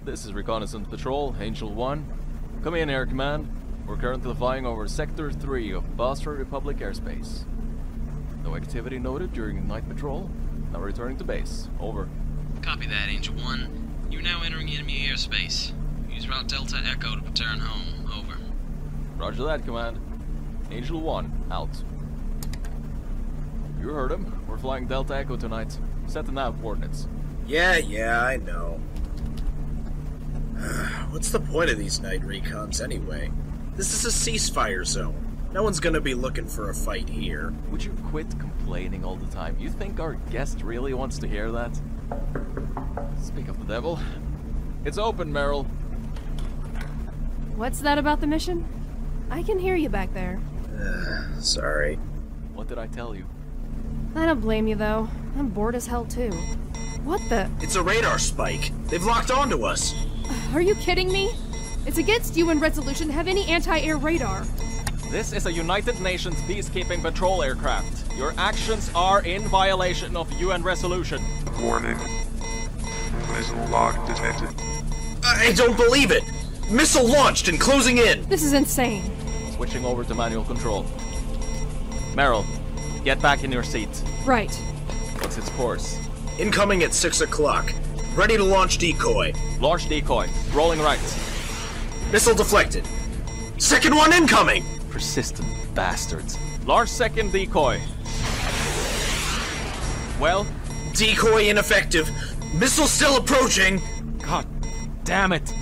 This is Reconnaissance Patrol, Angel 1. Come in, Air Command. We're currently flying over Sector 3 of Basra Republic airspace. No activity noted during night patrol. Now returning to base. Over. Copy that, Angel 1. You're now entering enemy airspace. Use route Delta Echo to return home. Over. Roger that, Command. Angel 1, out. You heard him. We're flying Delta Echo tonight. Set the nav coordinates. Yeah, I know. What's the point of these night recons anyway? This is a ceasefire zone. No one's gonna be looking for a fight here. Would you quit complaining all the time? You think our guest really wants to hear that? Speak of the devil. It's open, Meryl. What's that about the mission? I can hear you back there. Sorry. What did I tell you? I don't blame you, though. I'm bored as hell, too. What the? It's a radar spike. They've locked onto us. Are you kidding me? It's against UN resolution to have any anti-air radar. This is a United Nations peacekeeping patrol aircraft. Your actions are in violation of UN resolution. Warning. Missile lock detected. I don't believe it! Missile launched and closing in! This is insane. Switching over to manual control. Meryl, get back in your seat. Right. What's its course? Incoming at 6 o'clock. Ready to launch decoy. Launch decoy. Rolling right. Missile deflected. Second one incoming! Persistent bastards. Launch second decoy. Well? Decoy ineffective. Missile still approaching. God damn it.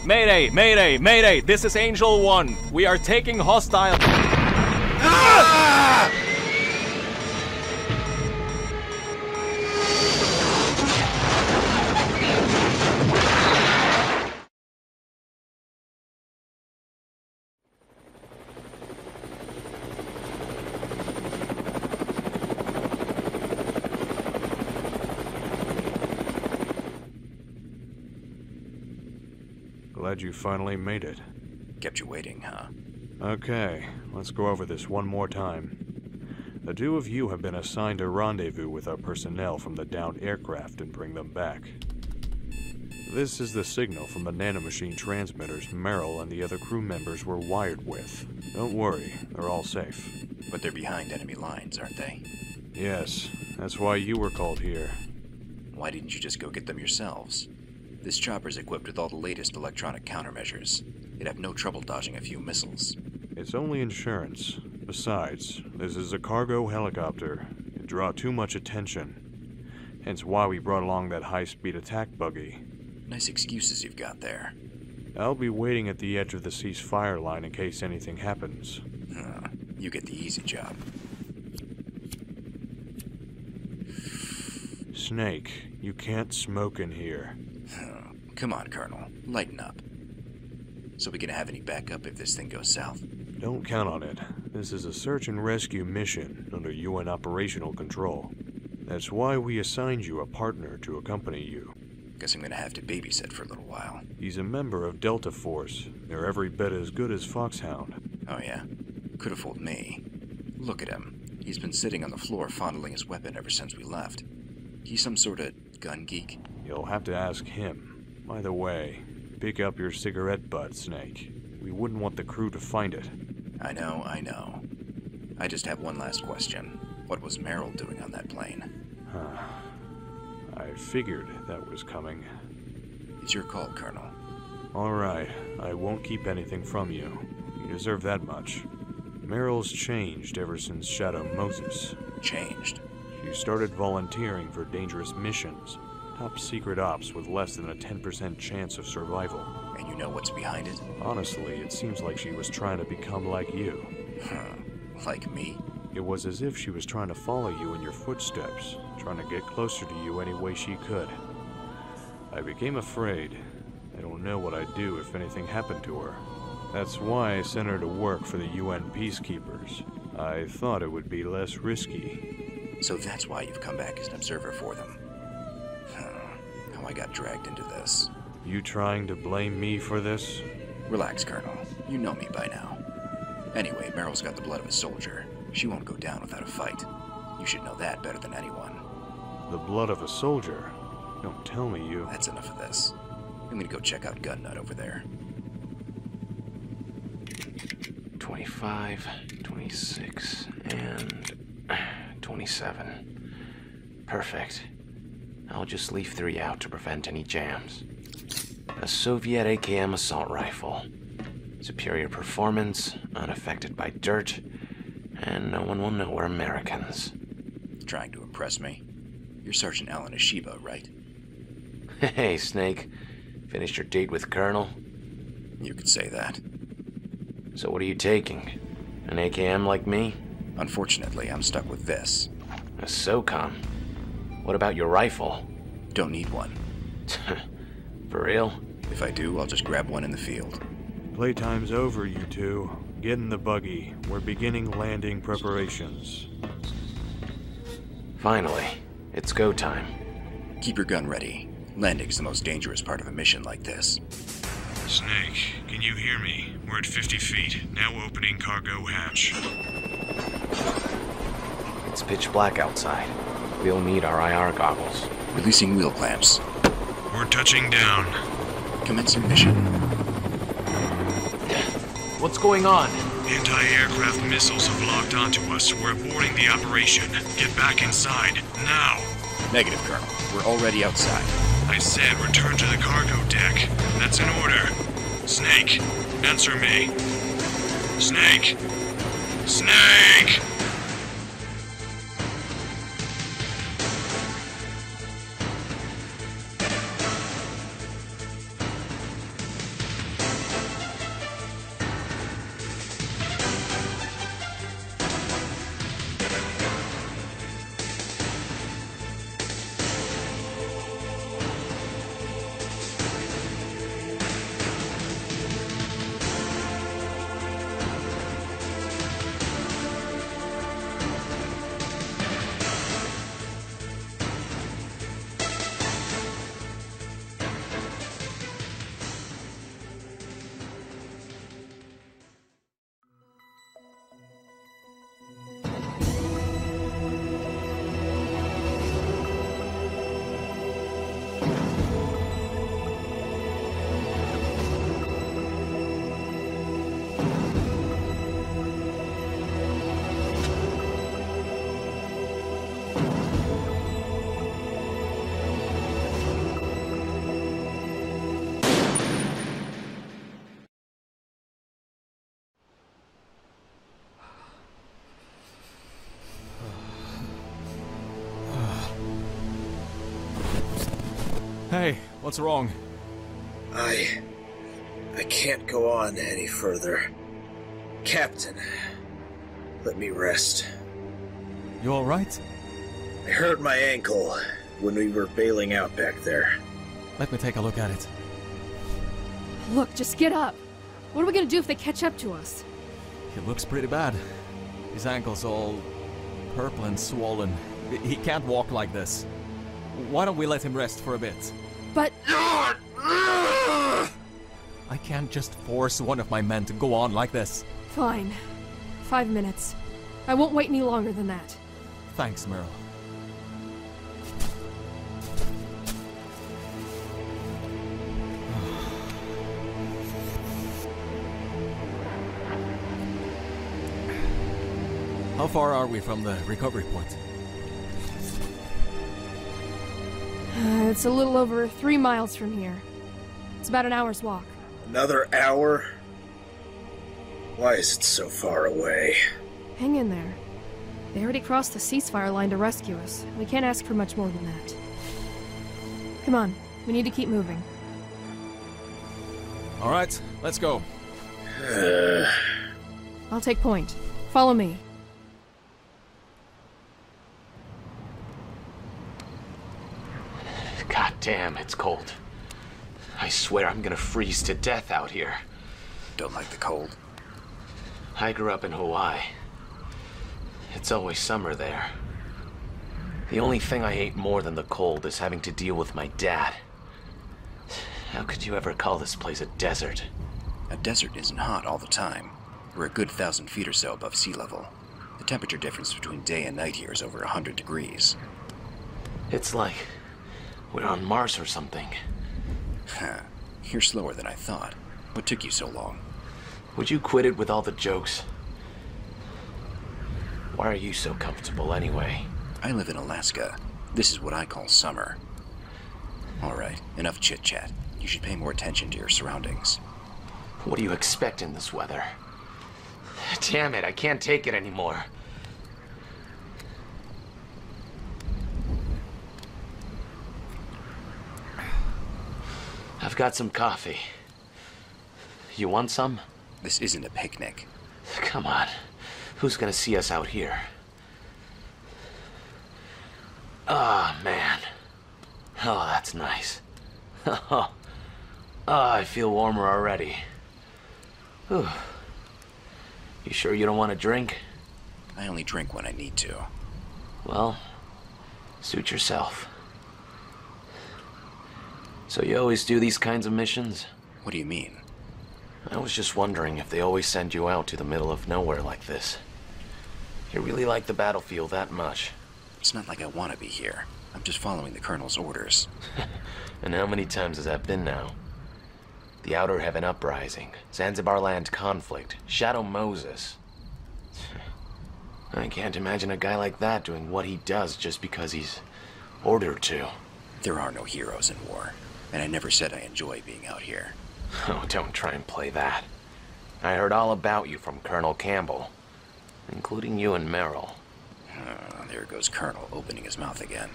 Mayday, mayday, mayday. This is Angel 1. We are taking hostile... Ah! Glad you finally made it. Kept you waiting, huh? Okay, let's go over this one more time. The two of you have been assigned a rendezvous with our personnel from the downed aircraft and bring them back. This is the signal from the nanomachine transmitters Meryl and the other crew members were wired with. Don't worry, they're all safe. But they're behind enemy lines, aren't they? Yes, that's why you were called here. Why didn't you just go get them yourselves? This chopper's equipped with all the latest electronic countermeasures. It'd have no trouble dodging a few missiles. It's only insurance. Besides, this is a cargo helicopter. It'd draw too much attention. Hence why we brought along that high-speed attack buggy. Nice excuses you've got there. I'll be waiting at the edge of the ceasefire line in case anything happens. You get the easy job. Snake, you can't smoke in here. Come on, Colonel. Lighten up. So we can have any backup if this thing goes south? Don't count on it. This is a search and rescue mission under UN operational control. That's why we assigned you a partner to accompany you. Guess I'm gonna have to babysit for a little while. He's a member of Delta Force. They're every bit as good as Foxhound. Oh yeah? Could have fooled me. Look at him. He's been sitting on the floor fondling his weapon ever since we left. He's some sort of gun geek? You'll have to ask him. By the way, pick up your cigarette butt, Snake. We wouldn't want the crew to find it. I know. I just have one last question. What was Meryl doing on that plane? I figured that was coming. It's your call, Colonel. All right, I won't keep anything from you. You deserve that much. Meryl's changed ever since Shadow Moses. Changed? She started volunteering for dangerous missions. Top secret ops with less than a 10% chance of survival. And you know what's behind it? Honestly, it seems like she was trying to become like you. Like me? It was as if she was trying to follow you in your footsteps, trying to get closer to you any way she could. I became afraid. I don't know what I'd do if anything happened to her. That's why I sent her to work for the UN peacekeepers. I thought it would be less risky. So that's why you've come back as an observer for them. How I got dragged into this. You trying to blame me for this? Relax, Colonel. You know me by now. Anyway, Meryl's got the blood of a soldier. She won't go down without a fight. You should know that better than anyone. The blood of a soldier? Don't tell me you... That's enough of this. I'm gonna go check out Gun Nut over there. 25, 26, and 27. Perfect. I'll just leave 3 out to prevent any jams. A Soviet AKM assault rifle. Superior performance, unaffected by dirt, and no one will know we're Americans. Trying to impress me? You're Sergeant Alan Ishiba, right? Hey, Snake. Finished your date with Colonel? You could say that. So what are you taking? An AKM like me? Unfortunately, I'm stuck with this. A SOCOM? What about your rifle? Don't need one. For real? If I do, I'll just grab one in the field. Playtime's over, you two. Get in the buggy. We're beginning landing preparations. Finally. It's go time. Keep your gun ready. Landing's the most dangerous part of a mission like this. Snake, can you hear me? We're at 50 feet. Now opening cargo hatch. It's pitch black outside. We'll need our IR goggles. Releasing wheel clamps. We're touching down. Commencing mission. What's going on? Anti-aircraft missiles have locked onto us. We're aborting the operation. Get back inside, now. Negative, Colonel. We're already outside. I said return to the cargo deck. That's an order. Snake, answer me. Snake! Snake! Hey, what's wrong? I can't go on any further. Captain, let me rest. You alright? I hurt my ankle when we were bailing out back there. Let me take a look at it. Look, just get up. What are we gonna do if they catch up to us? It looks pretty bad. His ankle's all purple and swollen. He can't walk like this. Why don't we let him rest for a bit? But... I can't just force one of my men to go on like this. Fine. 5 minutes. I won't wait any longer than that. Thanks, Meryl. How far are we from the recovery point? It's a little over 3 miles from here. It's about an hour's walk. Another hour? Why is it so far away? Hang in there. They already crossed the ceasefire line to rescue us. We can't ask for much more than that. Come on, we need to keep moving. Alright, let's go. I'll take point. Follow me. God damn, it's cold. I swear I'm gonna freeze to death out here. Don't like the cold. I grew up in Hawaii. It's always summer there. The only thing I hate more than the cold is having to deal with my dad. How could you ever call this place a desert? A desert isn't hot all the time. We're a good 1,000 feet or so above sea level. The temperature difference between day and night here is over 100 degrees. It's like we're on Mars or something. You're slower than I thought. What took you so long? Would you quit it with all the jokes? Why are you so comfortable anyway? I live in Alaska. This is what I call summer. Alright, enough chit-chat. You should pay more attention to your surroundings. What do you expect in this weather? Damn it, I can't take it anymore. I've got some coffee. You want some? This isn't a picnic. Come on. Who's gonna see us out here? Ah, man. Oh, that's nice. Oh, I feel warmer already. Whew. You sure you don't want a drink? I only drink when I need to. Well, suit yourself. So you always do these kinds of missions? What do you mean? I was just wondering if they always send you out to the middle of nowhere like this. You really like the battlefield that much? It's not like I want to be here. I'm just following the Colonel's orders. And how many times has that been now? The Outer Heaven Uprising, Zanzibar Land Conflict, Shadow Moses. I can't imagine a guy like that doing what he does just because he's ordered to. There are no heroes in war, and I never said I enjoy being out here. Oh, don't try and play that. I heard all about you from Colonel Campbell, including you and Meryl. There goes Colonel opening his mouth again.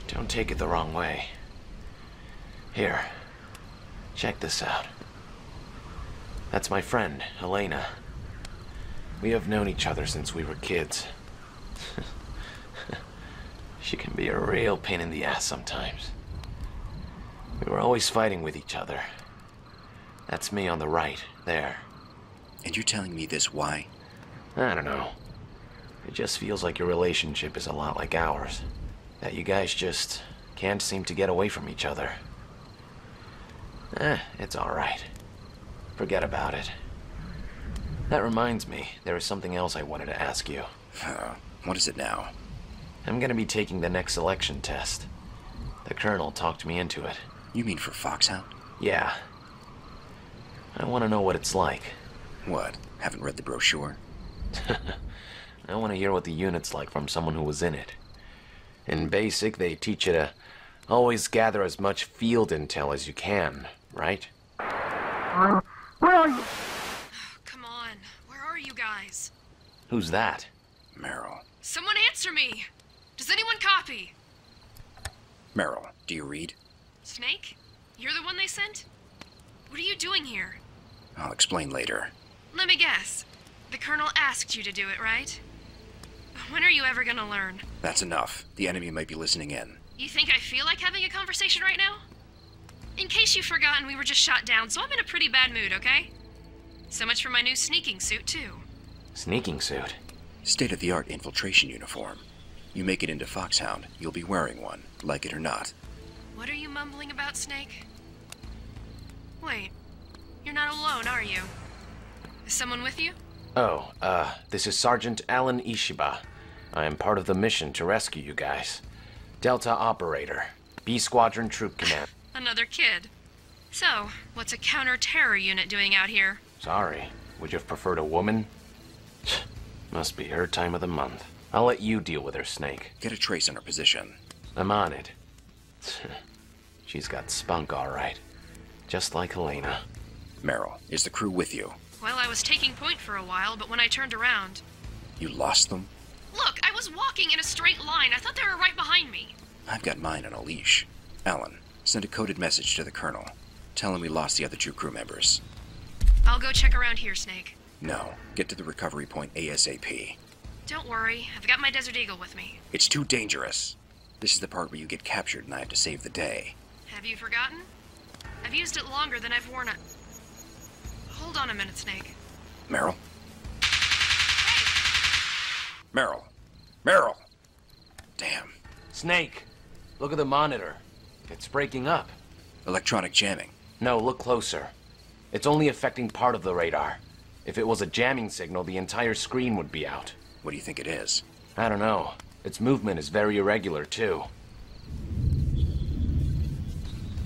Don't take it the wrong way. Here, check this out. That's my friend, Elena. We have known each other since we were kids. She can be a real pain in the ass sometimes. We were always fighting with each other. That's me on the right, there. And you're telling me this why? I don't know. It just feels like your relationship is a lot like ours. That you guys just can't seem to get away from each other. It's alright. Forget about it. That reminds me, there is something else I wanted to ask you. What is it now? I'm gonna be taking the next selection test. The Colonel talked me into it. You mean for Foxhound? Yeah. I want to know what it's like. What? Haven't read the brochure? I want to hear what the unit's like from someone who was in it. In basic, they teach you to always gather as much field intel as you can, right? Where are you? Oh, come on. Where are you guys? Who's that? Meryl. Someone answer me! Does anyone copy? Meryl, do you read? Snake? You're the one they sent? What are you doing here? I'll explain later. Let me guess. The Colonel asked you to do it, right? When are you ever gonna learn? That's enough. The enemy might be listening in. You think I feel like having a conversation right now? In case you've forgotten, we were just shot down, so I'm in a pretty bad mood, okay? So much for my new sneaking suit, too. Sneaking suit? State-of-the-art infiltration uniform. You make it into Foxhound, you'll be wearing one, like it or not. What are you mumbling about, Snake? Wait, you're not alone, are you? Is someone with you? Oh, this is Sergeant Alan Ishiba. I am part of the mission to rescue you guys. Delta Operator, B Squadron Troop Command. Another kid. So, what's a counter-terror unit doing out here? Sorry, would you have preferred a woman? Must be her time of the month. I'll let you deal with her, Snake. Get a trace on her position. I'm on it. She's got spunk, all right. Just like Helena. Meryl, is the crew with you? Well, I was taking point for a while, but when I turned around... You lost them? Look, I was walking in a straight line. I thought they were right behind me. I've got mine on a leash. Alan, send a coded message to the Colonel. Tell him we lost the other 2 crew members. I'll go check around here, Snake. No, get to the recovery point ASAP. Don't worry, I've got my Desert Eagle with me. It's too dangerous. This is the part where you get captured and I have to save the day. Have you forgotten? I've used it longer than I've worn it. Hold on a minute, Snake. Meryl? Hey! Meryl! Meryl! Damn. Snake, look at the monitor. It's breaking up. Electronic jamming. No, look closer. It's only affecting part of the radar. If it was a jamming signal, the entire screen would be out. What do you think it is? I don't know. Its movement is very irregular, too.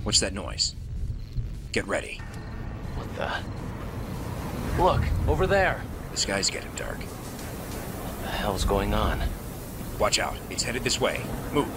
What's that noise? Get ready. What the? Look, over there. The sky's getting dark. What the hell's going on? Watch out. It's headed this way. Move.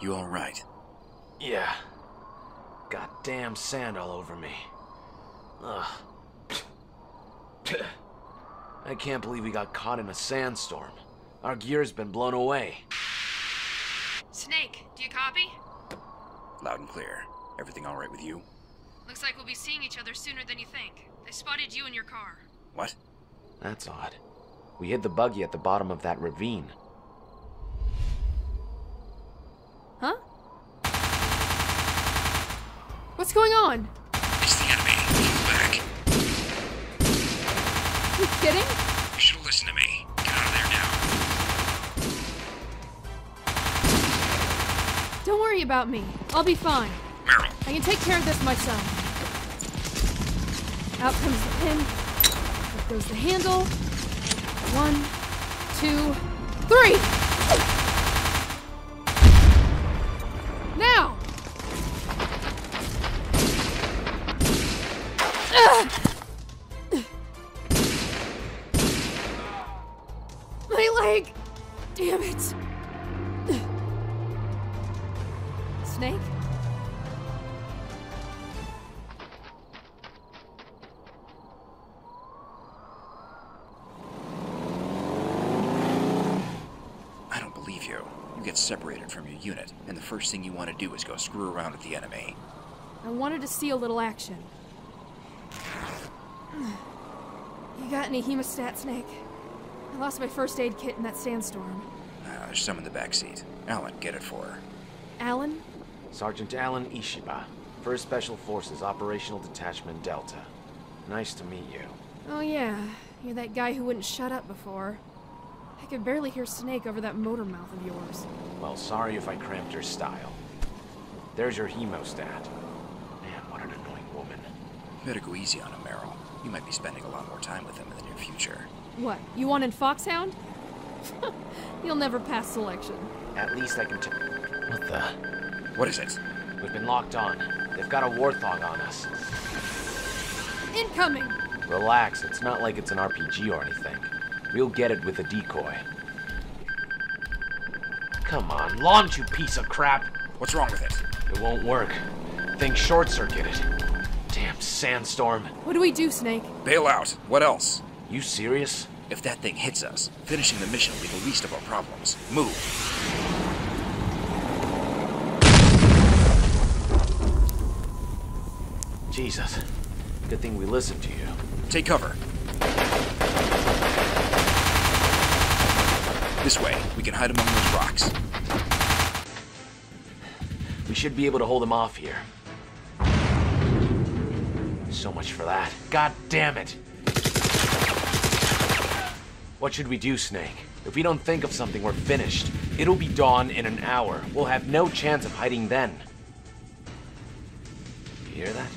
You all right? Yeah. Goddamn sand all over me. Ugh. I can't believe we got caught in a sandstorm. Our gear's been blown away. Snake, do you copy? Loud and clear. Everything all right with you? Looks like we'll be seeing each other sooner than you think. I spotted you in your car. What? That's odd. We hid the buggy at the bottom of that ravine. Huh? What's going on? It's the enemy. Back. You kidding? You should have listened to me. Get out of there now. Don't worry about me. I'll be fine. Meryl. I can take care of this myself. Out comes the pin. Up goes the handle. 1, 2, 3! Now! My leg! Damn it! Snake? I don't believe you. You get separated from your unit, and the first thing you want to do is go screw around with the enemy. I wanted to see a little action. You got any hemostat, Snake? I lost my first aid kit in that sandstorm. There's some in the back seat. Alan, get it for her. Alan? Sergeant Alan Ishiba, 1st Special Forces Operational Detachment Delta. Nice to meet you. Oh yeah, you're that guy who wouldn't shut up before. I could barely hear Snake over that motor mouth of yours. Well, sorry if I cramped your style. There's your hemostat. Man, what an annoying woman. Better go easy on him, Meryl. You might be spending a lot more time with him in the near future. What, you wanted Foxhound? You'll never pass selection. At least I can What the? What is it? We've been locked on. They've got a warthog on us. Incoming! Relax, it's not like it's an RPG or anything. We'll get it with a decoy. Come on, launch, you piece of crap! What's wrong with it? It won't work. Thing short-circuited. Damn sandstorm. What do we do, Snake? Bail out. What else? You serious? If that thing hits us, finishing the mission will be the least of our problems. Move. Jesus. Good thing we listened to you. Take cover. This way. We can hide among those rocks. We should be able to hold him off here. So much for that. God damn it! What should we do, Snake? If we don't think of something, we're finished. It'll be dawn in an hour. We'll have no chance of hiding then. You hear that?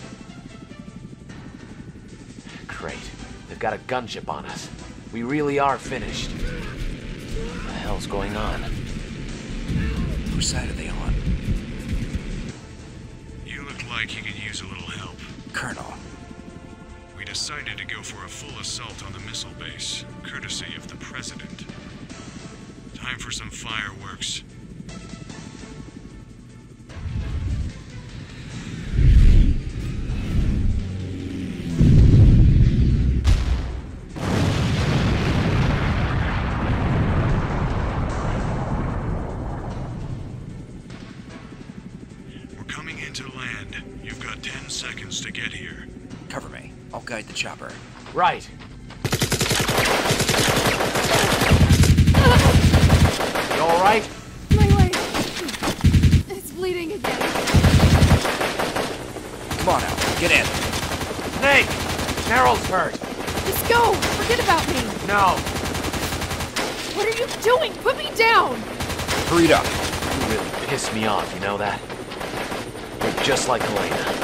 Great. They've got a gunship on us. We really are finished. What the hell's going on? Whose side are they on? You look like you could use a little help. Colonel. We decided to go for a full assault on the missile base, courtesy of the President. Time for some fireworks. to land. You've got 10 seconds to get here. Cover me. I'll guide the chopper. Right. You alright? My leg. It's bleeding again. Come on now, get in. Snake! Meryl's hurt. Just go! Forget about me! No. What are you doing? Put me down! Hurry it up. You really piss me off, you know that? You're just like Helena.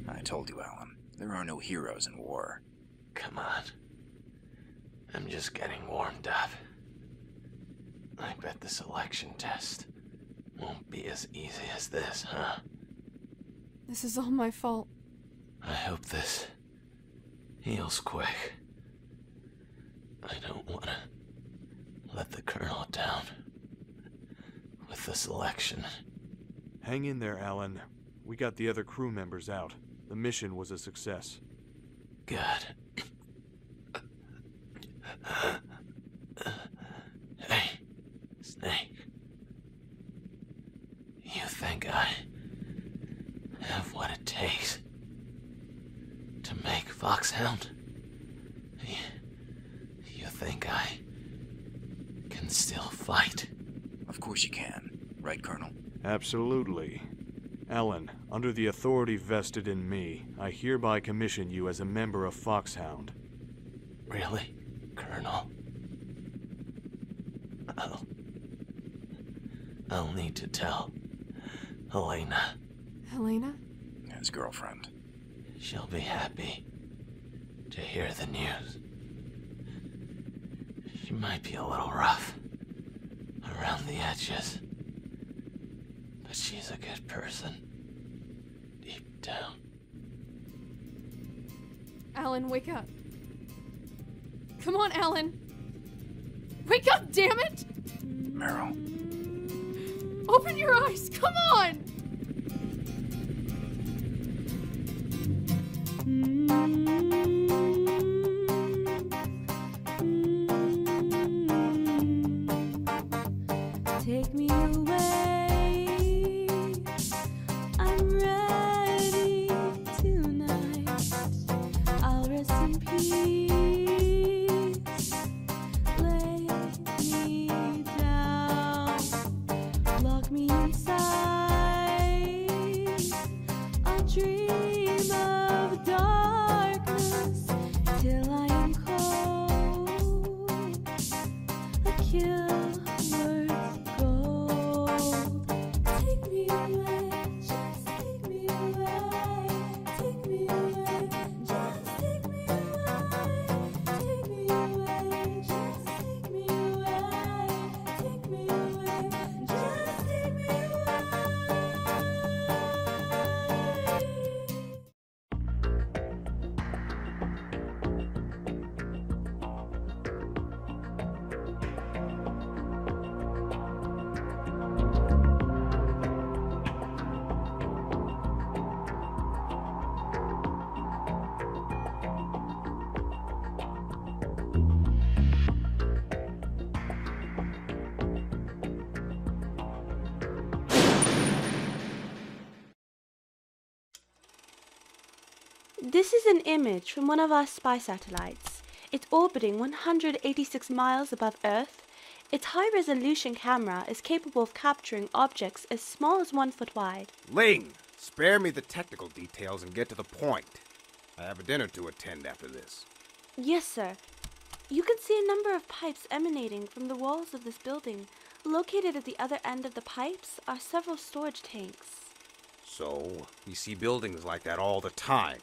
I told you, Alan. There are no heroes in war. Come on. I'm just getting warmed up. I bet the selection test won't be as easy as this, huh? This is all my fault. I hope this heals quick. I don't want to let the Colonel down with the selection. Hang in there, Alan. We got the other crew members out. The mission was a success. Good. Hey, Snake. You think I have what it takes to make Foxhound? You think I can still fight? Of course you can. Right, Colonel? Absolutely. Alan, under the authority vested in me, I hereby commission you as a member of Foxhound. Really, Colonel? I'll need to tell Helena. Helena? His girlfriend. She'll be happy to hear the news. She might be a little rough around the edges, but she's a good person deep down. Alan, wake up. Come on, Alan. Wake up, damn it! Meryl. Open your eyes, come on! Take me away. I'm ready tonight. I'll rest in peace. Lay me down. Lock me inside. I'll dream of darkness till I am cold. A kill. This is an image from one of our spy satellites. It's orbiting 186 miles above Earth. Its high-resolution camera is capable of capturing objects as small as 1 foot wide. Ling, spare me the technical details and get to the point. I have a dinner to attend after this. Yes, sir. You can see a number of pipes emanating from the walls of this building. Located at the other end of the pipes are several storage tanks. So, we see buildings like that all the time.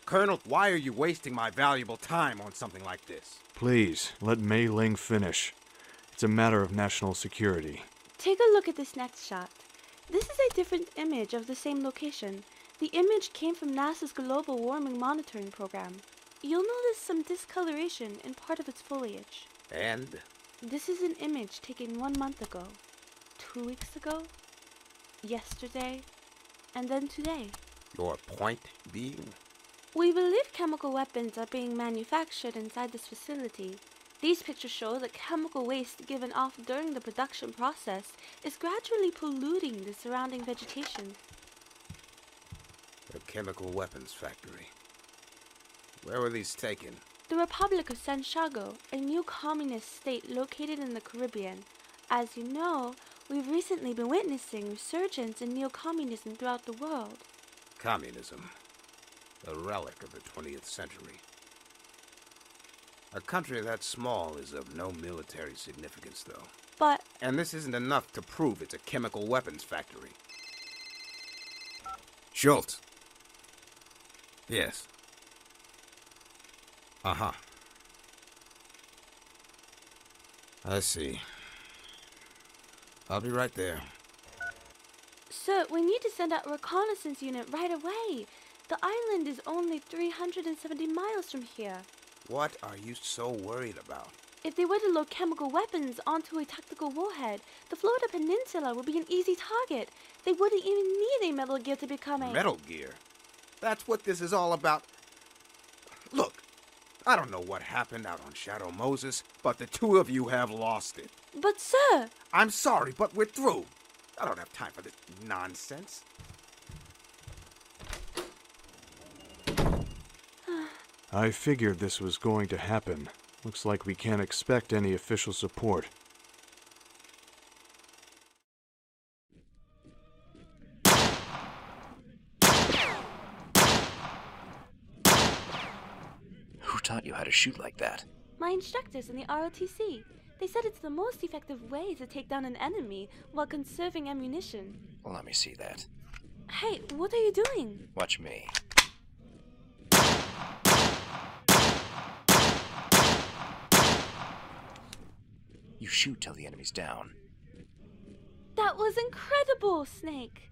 Colonel, why are you wasting my valuable time on something like this? Please, let Mei Ling finish. It's a matter of national security. Take a look at this next shot. This is a different image of the same location. The image came from NASA's global warming monitoring program. You'll notice some discoloration in part of its foliage. And? This is an image taken 1 month ago, 2 weeks ago, yesterday, and then today. Your point being? We believe chemical weapons are being manufactured inside this facility. These pictures show that chemical waste given off during the production process is gradually polluting the surrounding vegetation. A chemical weapons factory. Where were these taken? The Republic of Santiago, a new communist state located in the Caribbean. As you know, we've recently been witnessing resurgence in neo-communism throughout the world. Communism. A relic of the 20th century. A country that small is of no military significance, though. But... And this isn't enough to prove it's a chemical weapons factory. Schultz. Yes. Uh-huh. I see. I'll be right there. Sir, we need to send out a reconnaissance unit right away. The island is only 370 miles from here. What are you so worried about? If they were to load chemical weapons onto a tactical warhead, the Florida Peninsula would be an easy target. They wouldn't even need a Metal Gear to become a... Metal Gear? That's what this is all about. Look, I don't know what happened out on Shadow Moses, but the two of you have lost it. But, sir... I'm sorry, but we're through. I don't have time for this nonsense. I figured this was going to happen. Looks like we can't expect any official support. Who taught you how to shoot like that? My instructors in the ROTC. They said it's the most effective way to take down an enemy while conserving ammunition. Well, let me see that. Hey, what are you doing? Watch me. You shoot till the enemy's down. That was incredible, Snake!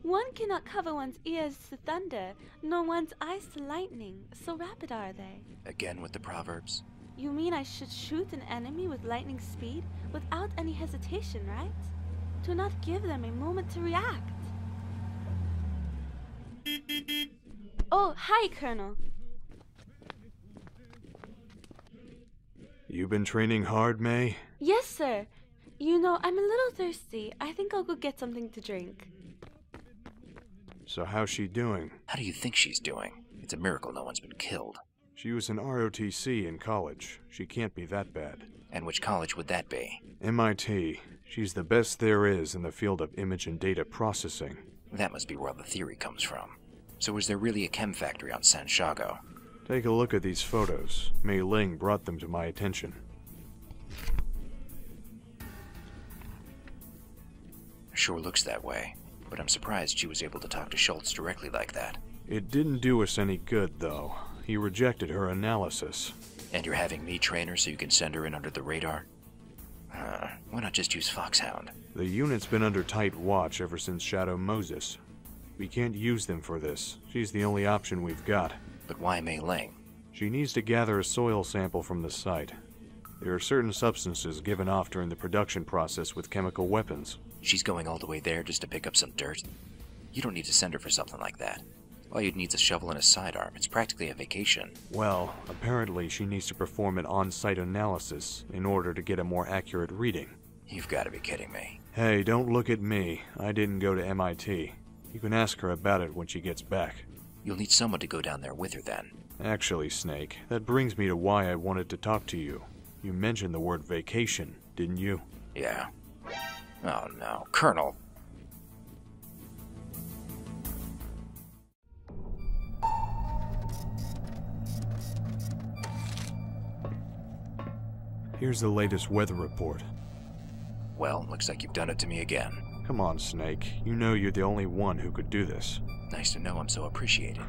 One cannot cover one's ears to thunder, nor one's eyes to lightning. So rapid are they. Again with the proverbs? You mean I should shoot an enemy with lightning speed without any hesitation, right? To not give them a moment to react. Oh, hi, Colonel. You been training hard, Mei? Yes, sir. You know, I'm a little thirsty. I think I'll go get something to drink. So how's she doing? How do you think she's doing? It's a miracle no one's been killed. She was an ROTC in college. She can't be that bad. And which college would that be? MIT. She's the best there is in the field of image and data processing. That must be where the theory comes from. So is there really a chem factory on Santiago? Take a look at these photos. Mei Ling brought them to my attention. Sure looks that way, but I'm surprised she was able to talk to Schultz directly like that. It didn't do us any good, though. He rejected her analysis. And you're having me train her so you can send her in under the radar? Why not just use Foxhound? The unit's been under tight watch ever since Shadow Moses. We can't use them for this. She's the only option we've got. But why Mei Ling? She needs to gather a soil sample from the site. There are certain substances given off during the production process with chemical weapons. She's going all the way there just to pick up some dirt? You don't need to send her for something like that. All you'd need is a shovel and a sidearm. It's practically a vacation. Well, apparently she needs to perform an on-site analysis in order to get a more accurate reading. You've got to be kidding me. Hey, don't look at me. I didn't go to MIT. You can ask her about it when she gets back. You'll need someone to go down there with her then. Actually, Snake, that brings me to why I wanted to talk to you. You mentioned the word vacation, didn't you? Yeah. Oh no, Colonel. Here's the latest weather report. Well, looks like you've done it to me again. Come on, Snake. You know you're the only one who could do this. Nice to know I'm so appreciated.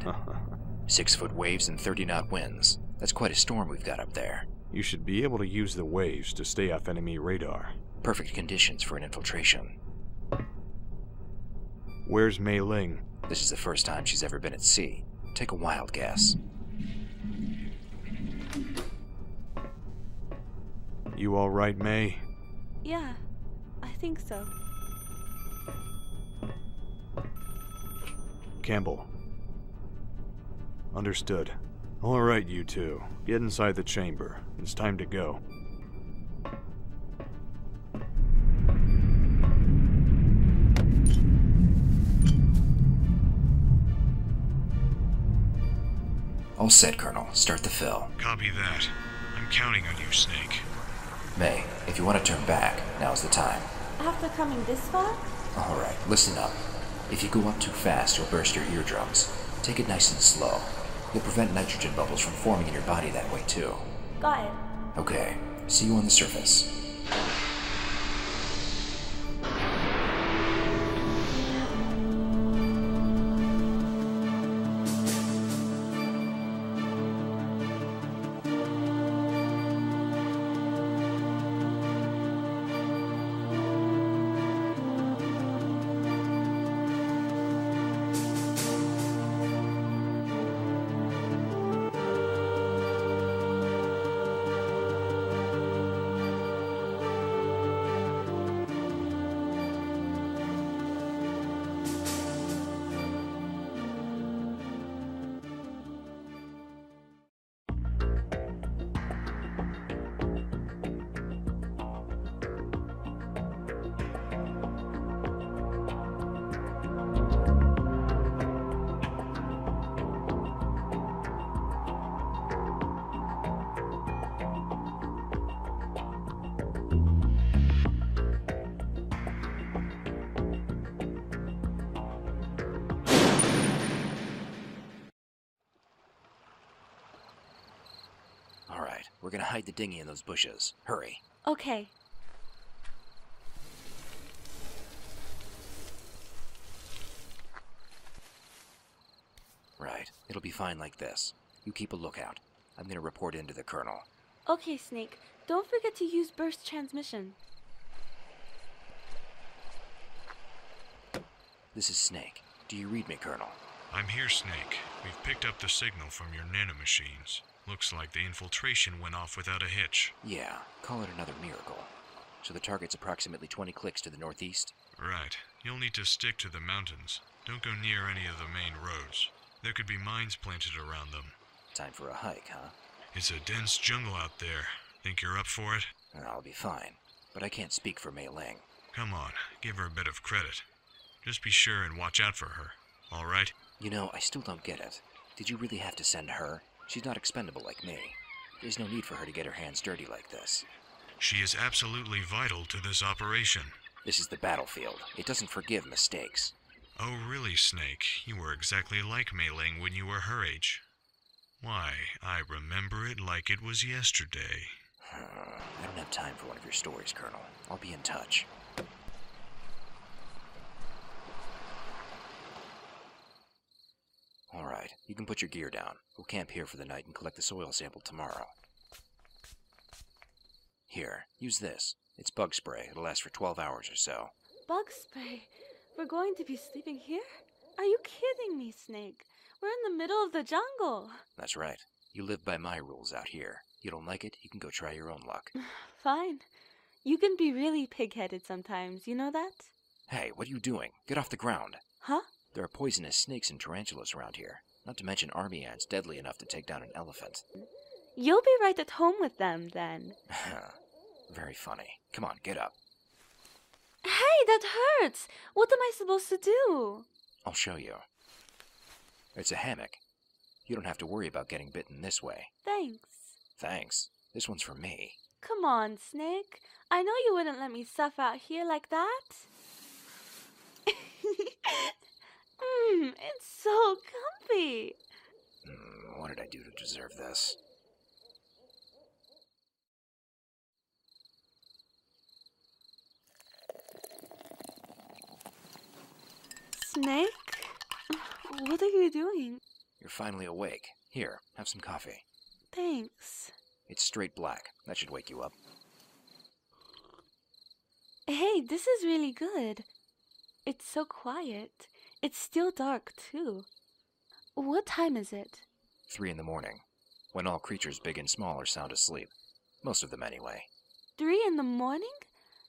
6-foot waves and 30-knot winds. That's quite a storm we've got up there. You should be able to use the waves to stay off enemy radar. Perfect conditions for an infiltration. Where's Mei Ling? This is the first time she's ever been at sea. Take a wild guess. You all right, Mei? Yeah, I think so. Campbell. Understood. All right, you two. Get inside the chamber. It's time to go. All set, Colonel. Start the fill. Copy that. I'm counting on you, Snake. May, if you want to turn back, now's the time. After coming this far? Alright, listen up. If you go up too fast, you'll burst your eardrums. Take it nice and slow. You'll prevent nitrogen bubbles from forming in your body that way, too. Got it. Okay, see you on the surface. Alright, we're gonna hide the dinghy in those bushes. Hurry. Okay. Right, it'll be fine like this. You keep a lookout. I'm gonna report in to the Colonel. Okay, Snake. Don't forget to use burst transmission. This is Snake. Do you read me, Colonel? I'm here, Snake. We've picked up the signal from your nanomachines. Looks like the infiltration went off without a hitch. Yeah, call it another miracle. So the target's approximately 20 clicks to the northeast? Right. You'll need to stick to the mountains. Don't go near any of the main roads. There could be mines planted around them. Time for a hike, huh? It's a dense jungle out there. Think you're up for it? I'll be fine, but I can't speak for Mei Ling. Come on, give her a bit of credit. Just be sure and watch out for her, all right? You know, I still don't get it. Did you really have to send her? She's not expendable like me. There's no need for her to get her hands dirty like this. She is absolutely vital to this operation. This is the battlefield. It doesn't forgive mistakes. Oh, really, Snake? You were exactly like Mei Ling when you were her age. Why, I remember it like it was yesterday. I don't have time for one of your stories, Colonel. I'll be in touch. Alright, you can put your gear down. We'll camp here for the night and collect the soil sample tomorrow. Here, use this. It's bug spray. It'll last for 12 hours or so. Bug spray? We're going to be sleeping here? Are you kidding me, Snake? We're in the middle of the jungle. That's right. You live by my rules out here. You don't like it, you can go try your own luck. Fine. You can be really pig-headed sometimes, you know that? Hey, what are you doing? Get off the ground. Huh? There are poisonous snakes and tarantulas around here. Not to mention army ants deadly enough to take down an elephant. You'll be right at home with them, then. Very funny. Come on, get up. Hey, that hurts! What am I supposed to do? I'll show you. It's a hammock. You don't have to worry about getting bitten this way. Thanks. Thanks. This one's for me. Come on, Snake. I know you wouldn't let me suffer out here like that. It's so comfy. What did I do to deserve this? Snake? What are you doing? You're finally awake. Here, have some coffee. Thanks. It's straight black. That should wake you up. Hey, this is really good. It's so quiet. It's still dark, too. What time is it? 3 in the morning, when all creatures big and small are sound asleep. Most of them anyway. 3 in the morning?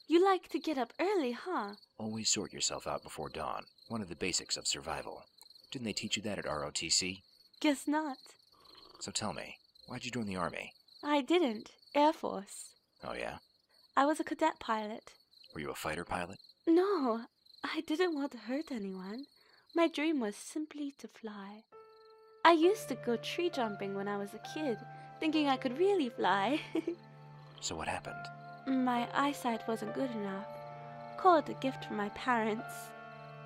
You like to get up early, huh? Always sort yourself out before dawn. One of the basics of survival. Didn't they teach you that at ROTC? Guess not. So tell me, why'd you join the Army? I didn't. Air Force. Oh yeah? I was a cadet pilot. Were you a fighter pilot? No, I didn't want to hurt anyone. My dream was simply to fly. I used to go tree jumping when I was a kid, thinking I could really fly. So what happened? My eyesight wasn't good enough. Call it a gift from my parents.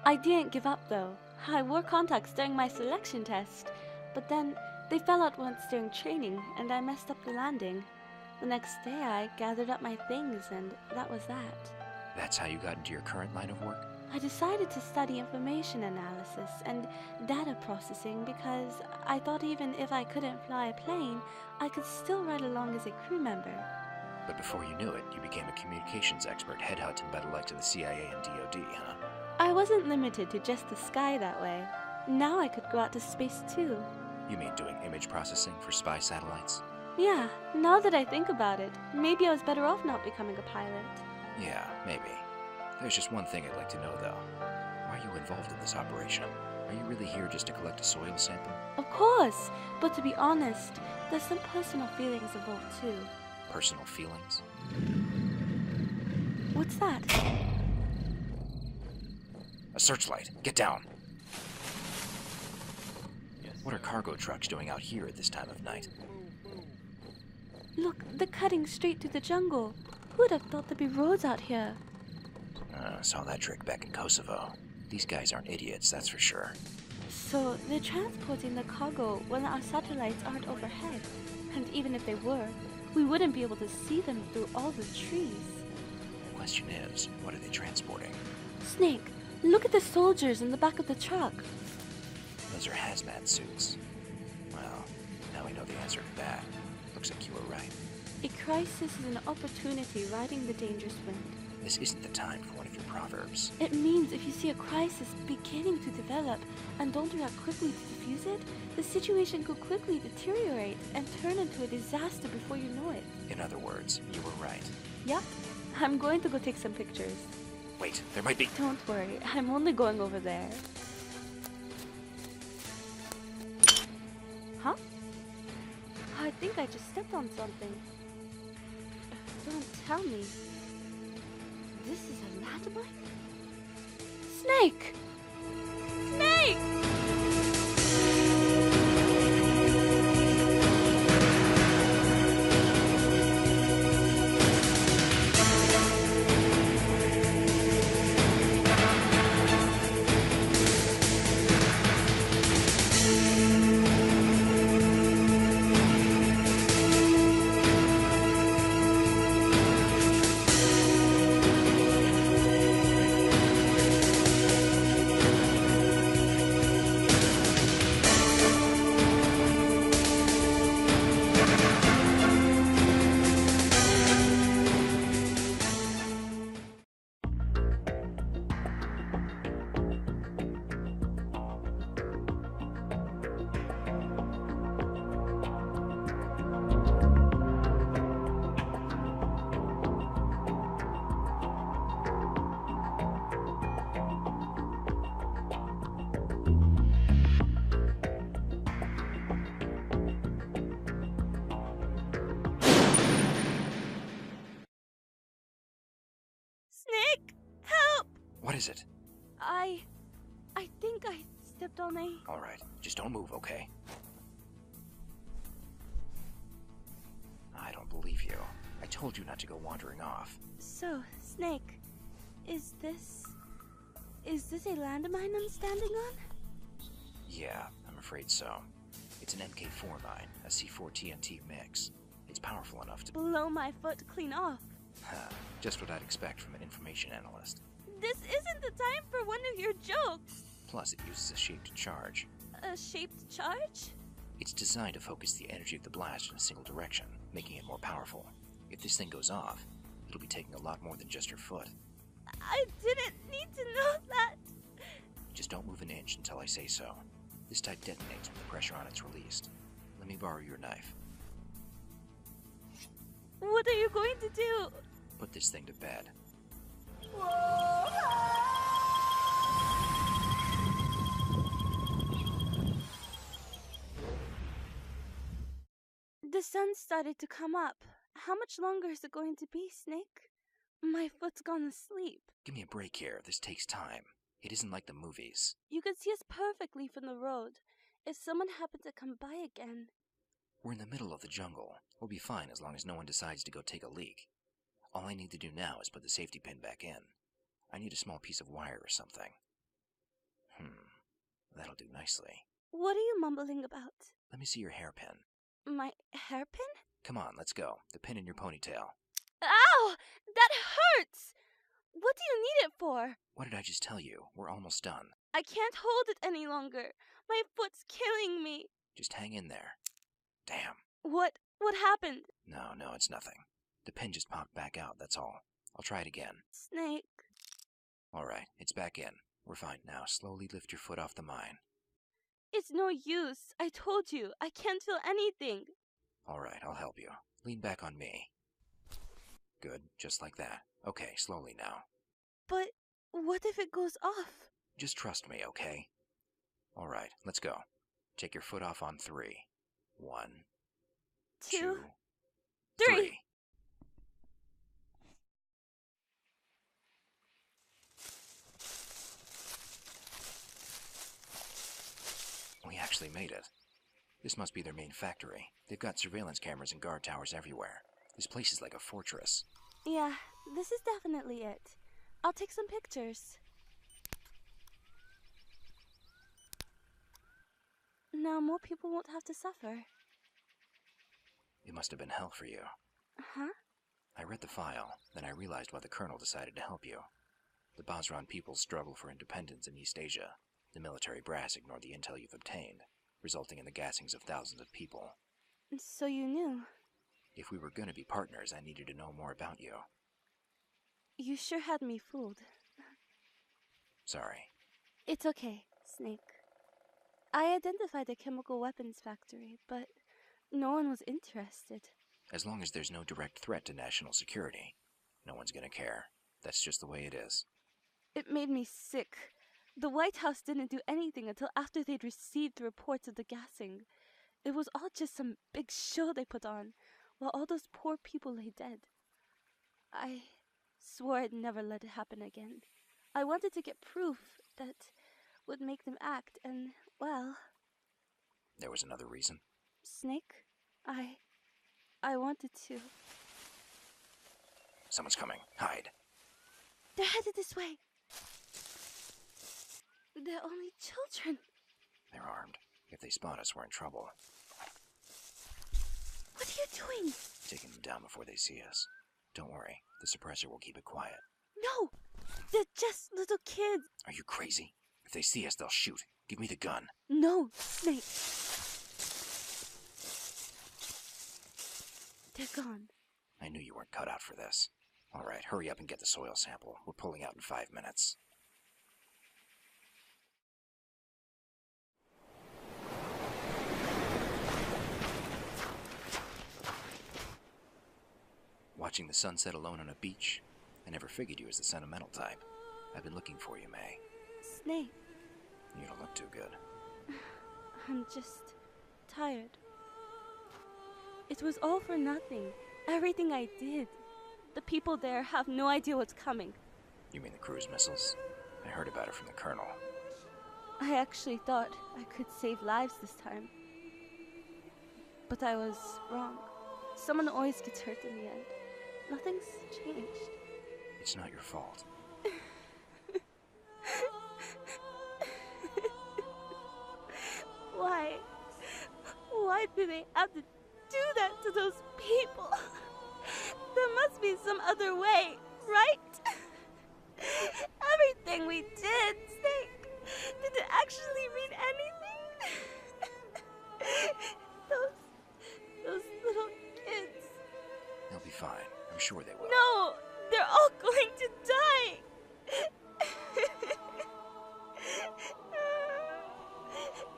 I didn't give up though. I wore contacts during my selection test, but then they fell out once during training and I messed up the landing. The next day I gathered up my things and that was that. That's how you got into your current line of work? I decided to study information analysis and data processing because I thought even if I couldn't fly a plane, I could still ride along as a crew member. But before you knew it, you became a communications expert headhunting by the likes of the CIA and DoD, huh? I wasn't limited to just the sky that way. Now I could go out to space too. You mean doing image processing for spy satellites? Yeah, now that I think about it, maybe I was better off not becoming a pilot. Yeah, maybe. There's just one thing I'd like to know, though. Why are you involved in this operation? Are you really here just to collect a soil sample? Of course, but to be honest, there's some personal feelings involved too. Personal feelings? What's that? A searchlight! Get down! What are cargo trucks doing out here at this time of night? Look, they're cutting straight through the jungle. Who'd have thought there'd be roads out here? Saw that trick back in Kosovo. These guys aren't idiots, that's for sure. So they're transporting the cargo when our satellites aren't overhead. And even if they were, we wouldn't be able to see them through all the trees. The question is, what are they transporting? Snake, look at the soldiers in the back of the truck. Those are hazmat suits. Well, now we know the answer to that. Looks like you were right. A crisis is an opportunity riding the dangerous wind. This isn't the time for one of your proverbs. It means if you see a crisis beginning to develop and don't react quickly to defuse it, the situation could quickly deteriorate and turn into a disaster before you know it. In other words, you were right. Yup. I'm going to go take some pictures. Wait, there might be... Don't worry, I'm only going over there. Huh? I think I just stepped on something. Don't tell me. This is a landmine? Snake! Snake! Snake! Help! What is it? I think I stepped on a... Alright, just don't move, okay? I don't believe you. I told you not to go wandering off. So, Snake, is this a landmine I'm standing on? Yeah, I'm afraid so. It's an MK4 mine, a C4 TNT mix. It's powerful enough to... Blow my foot clean off. Just what I'd expect from an information analyst. This isn't the time for one of your jokes. Plus, it uses a shaped charge. A shaped charge? It's designed to focus the energy of the blast in a single direction, making it more powerful. If this thing goes off, it'll be taking a lot more than just your foot. I didn't need to know that. Just don't move an inch until I say so. This type detonates when the pressure on it's released. Let me borrow your knife. What are you going to do? Put this thing to bed. sun started to come up. How much longer is it going to be, Snake? My foot's gone asleep. Give me a break here. This takes time. It isn't like the movies. You can see us perfectly from the road. If someone happened to come by again... We're in the middle of the jungle. We'll be fine as long as no one decides to go take a leak. All I need to do now is put the safety pin back in. I need a small piece of wire or something. That'll do nicely. What are you mumbling about? Let me see your hairpin. My hairpin? Come on, let's go. The pin in your ponytail. Ow! That hurts! What do you need it for? What did I just tell you? We're almost done. I can't hold it any longer. My foot's killing me. Just hang in there. Damn. What happened? No, it's nothing. The pin just popped back out, that's all. I'll try it again. Snake. Alright, it's back in. We're fine now. Slowly lift your foot off the mine. It's no use. I told you. I can't feel anything. Alright, I'll help you. Lean back on me. Good, just like that. Okay, slowly now. But what if it goes off? Just trust me, okay? Alright, let's go. Take your foot off on 3. 1, 2, 3. We actually made it. This must be their main factory. They've got surveillance cameras and guard towers everywhere. This place is like a fortress. Yeah, this is definitely it. I'll take some pictures. Now more people won't have to suffer. It must have been hell for you. Huh? I read the file, then I realized why the Colonel decided to help you. The Basran people's struggle for independence in East Asia. The military brass ignored the intel you've obtained, resulting in the gassings of thousands of people. So you knew? If we were going to be partners, I needed to know more about you. You sure had me fooled. Sorry. It's okay, Snake. I identified a chemical weapons factory, but no one was interested. As long as there's no direct threat to national security, no one's gonna care. That's just the way it is. It made me sick. The White House didn't do anything until after they'd received the reports of the gassing. It was all just some big show they put on, while all those poor people lay dead. I swore I'd never let it happen again. I wanted to get proof that would make them act, and, well... There was another reason? Snake, I wanted to. Someone's coming. Hide. They're headed this way. They're only children. They're armed. If they spot us, we're in trouble. What are you doing? Taking them down before they see us. Don't worry. The suppressor will keep it quiet. No! They're just little kids. Are you crazy? If they see us, they'll shoot. Give me the gun. No, Snake. They're gone. I knew you weren't cut out for this. Alright, hurry up and get the soil sample. We're pulling out in 5 minutes. Watching the sunset alone on a beach? I never figured you as the sentimental type. I've been looking for you, May. Snake. You don't look too good. I'm just tired. It was all for nothing. Everything I did. The people there have no idea what's coming. You mean the cruise missiles? I heard about it from the Colonel. I actually thought I could save lives this time. But I was wrong. Someone always gets hurt in the end. Nothing's changed. It's not your fault. Why? Why do they have to do that to those people? There must be some other way, right? Everything we did, Snake, did it actually mean anything? Those little kids. They'll be fine. I'm sure they will. No, they're all going to die.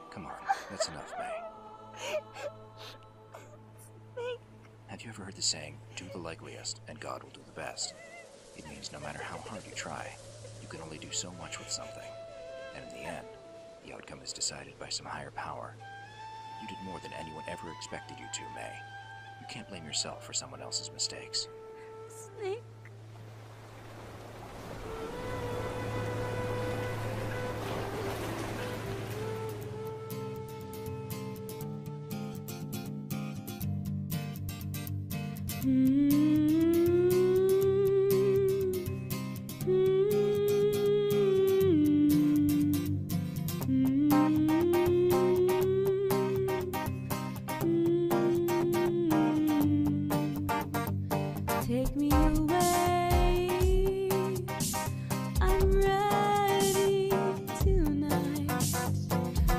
Come on, that's enough, May. Snake. Have you ever heard the saying, do the likeliest, and God will do the best? It means no matter how hard you try, you can only do so much with something. And in the end, the outcome is decided by some higher power. You did more than anyone ever expected you to, May. You can't blame yourself for someone else's mistakes. Snake. Take me away. I'm ready tonight.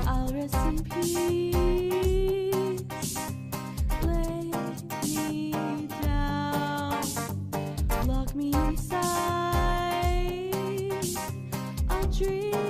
I'll rest in peace. Lay me down. Lock me inside. I'll dream.